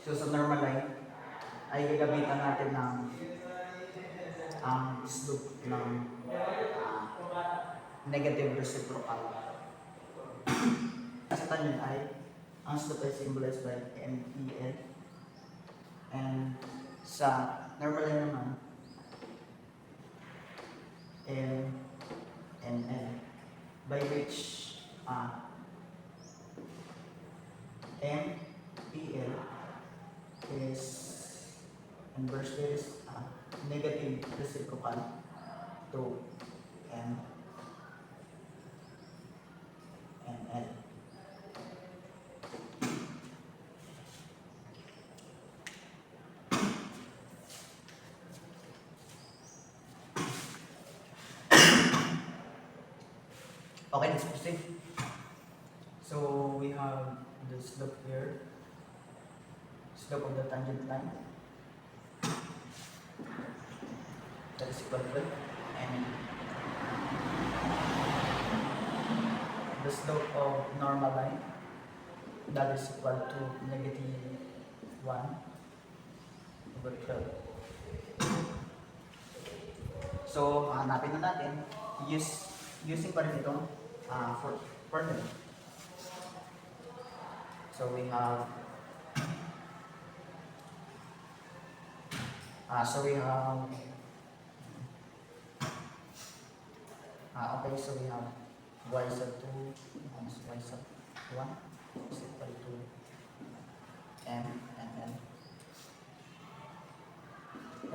So sa normal line, ay gagamitan natin ng ang slope ng negative reciprocal. Sa tangent ay, ang slope ay symbolized by MEL. And sa normal line naman, L and L, by which MPL is inversely negative reciprocal to M and L. Okay, let's proceed. So we have the slope here, slope of the tangent line, that is equal to, and the slope of normal line, that is equal to negative 1 over 12. So hanapin na natin using pa rin itong formula. So we have okay, so we have y sub 2 minus y sub 1 is equal to m and n,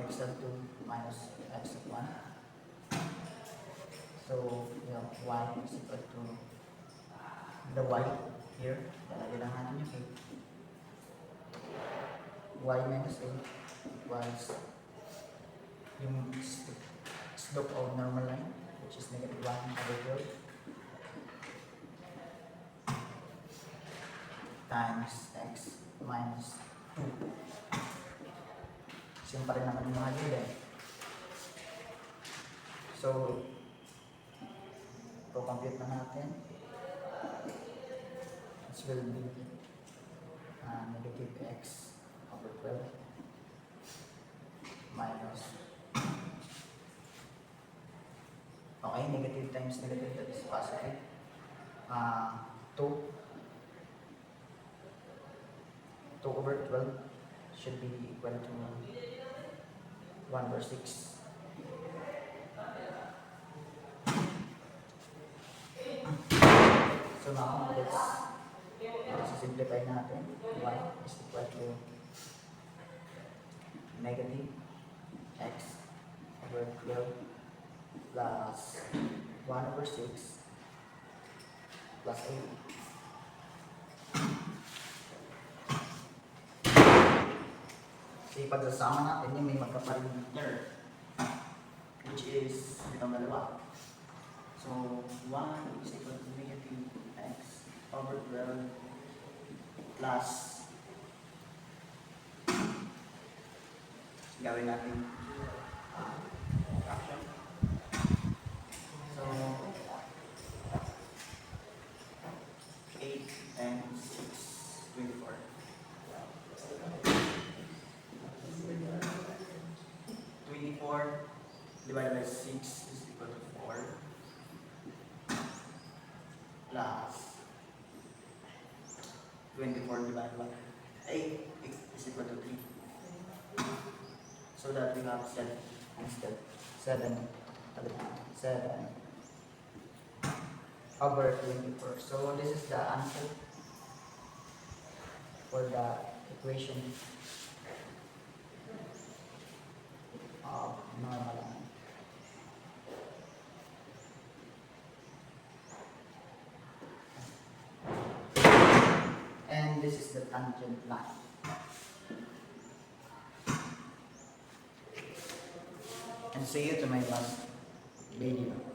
x sub 2 minus x sub 1. So we have y is equal to the y here, lalagay lang natin yung y minus a equals yung slope of normal line, which is negative 1 over 12 times x minus 2. Same pa rin naman yung mga gilid eh. So compute na natin. This will be negative x over 12 minus, okay, negative times negative, that is positive, 2 over 12 should be equal to 1 over 6. So now let's simplify natin. Y is equal to negative x over 12 plus 1 over 6 plus 8. So ipagsasama natin yung may magkapartner, which is itong dalawa. So 1 is equal to negative x over 12 plus, gawin natin fraction. So 8 and 6, 24. 24 divided by 6 is equal to 4 plus 24 divided by 8 is equal to 3. So that we have 7 instead. 7 over 24. So this is the answer for the equation of normal line. And this is the tangent line. And see you to my last video.